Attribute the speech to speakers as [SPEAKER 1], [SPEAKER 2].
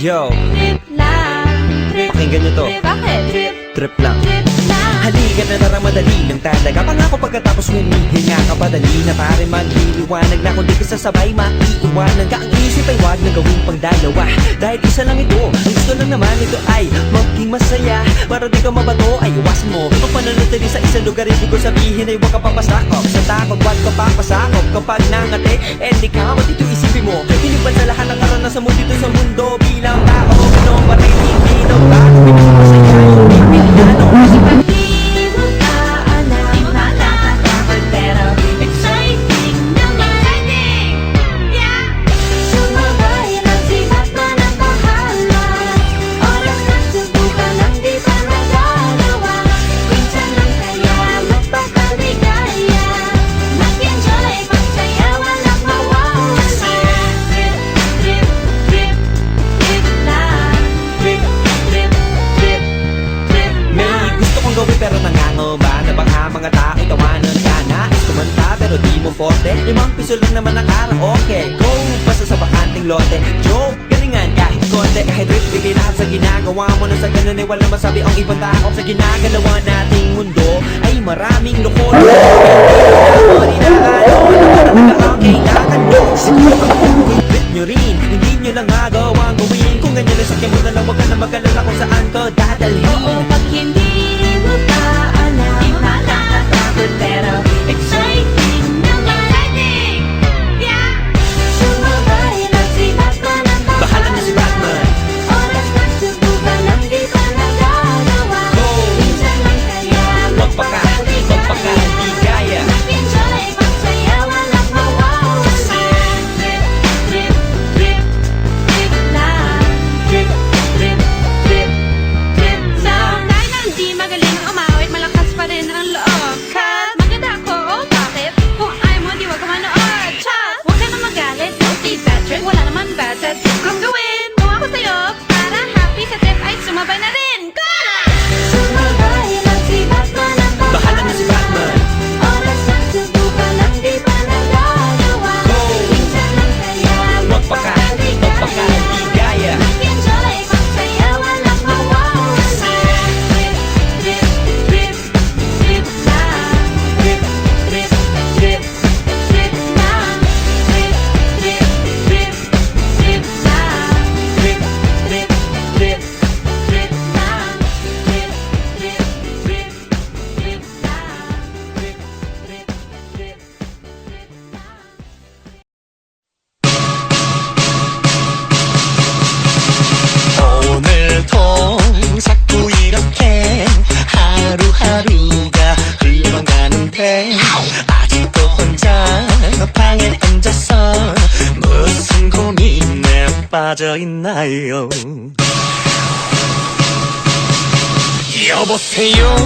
[SPEAKER 1] Yo,
[SPEAKER 2] Trip lang, trip,
[SPEAKER 1] pakinggan nyo to.
[SPEAKER 2] bakit? Trip,
[SPEAKER 1] Trip lang.
[SPEAKER 2] trip lang.
[SPEAKER 1] Halika na tara, madali lang talaga. Pangako pagkatapos humihinga ka, padali na pare magliliwanag na. Kung di ka sasabay, maiiwanan ka. Ang isip ay wag na gawing pangdalawa, dahil isa lang ito. Ang gusto lang naman ito ay maging masaya. Para di ka mabato ay iwasan mo ang pananatili sa isang lugar. Hindi ko sabihin ay huwag ka papasakop sa takot, wag ka papasakop. Kapag nangate, di ka ako dito isipin mo. Hinipan sa lahat ng karanasan mo dito sa mundo. Bilang tao, ganun pa rin hindi na bago. Hindi ko masaya yung pipiliano.
[SPEAKER 2] Di mo ka alam, nakakatakot pero exciting naman. Yeah! Sumabay lang si Batman ang bahala. Oras na subukan ang di pa nagagawa. Minsan lang kaya magpakaligaya. Mag-enjoy, magsaya, walang mawawala. Trip, trip, trip, trip lang. Trip, trip, trip, trip
[SPEAKER 1] May
[SPEAKER 2] lang.
[SPEAKER 1] gusto kong gawin pero nangangamba na baka mga tao tawanan ka. Nais kumanta pero di mo forte. 5 piso lang naman ang karaoke. Go, basta sa bakanting lote. Joke, galingan kahit konti. Kahit trip, bigay lahat sa ginagawa mo. Na sa ganun ay walang masabi ang ibang tao. Sa ginagalawa nating mundo ay maraming loko. Hindi na ang kailangan nyo. Siguro trip nyo rin, hindi nyo lang magawang gawin. Kung ganyan na sakyan mo na lang, wag ka na mag-alala kung saan to dadalhin.
[SPEAKER 2] Oo, pag hindi mo pa alam, nakakatakot pero exciting naman. Yeah! Sumabay lang si Batman ang
[SPEAKER 1] Bahala na si Batman.
[SPEAKER 2] Oras na subukan ang di pa nagagawa.
[SPEAKER 1] Go!
[SPEAKER 2] Minsan lang kaya
[SPEAKER 1] Magpakaligaya.
[SPEAKER 2] Mag-enjoy, magsaya, walang mawawala. Trip, trip, trip, trip lang. Trip, trip, trip, trip lang. Dahil na hindi magaling ang umawit, malakas pa rin ang loob. Cut! Maganda ako, oh bakit? Kung ayaw mo, di wag ka manood. Chat! Huwag ka na magalit, don't be bad trip. Wala naman bad sa trip kong gawin. Kung ako sa'yo, para happy sa trip ay sumabay na rin. Go na! Sumabay lang si Batman ang
[SPEAKER 1] Bahala na si Batman.
[SPEAKER 2] Oras na subukan ang di pa nagagawa.
[SPEAKER 1] Go!
[SPEAKER 2] Minsan lang kaya
[SPEAKER 1] Magpakaligaya.
[SPEAKER 2] Mag-enjoy, magsaya, walang mawawala. Trip, trip, trip, trip lang. Trip, trip, trip, trip lang. Trip, trip, trip, trip lang. Trip, trip, trip, trip lang. Trip, trip, trip, trip lang. Trip, trip, trip, trip lang.
[SPEAKER 3] 오늘도 자꾸 이렇게 하루하루가 흘러만 가는데 아직도 혼자 방에 앉아서 무슨 고민에 빠져있나요. 여보세요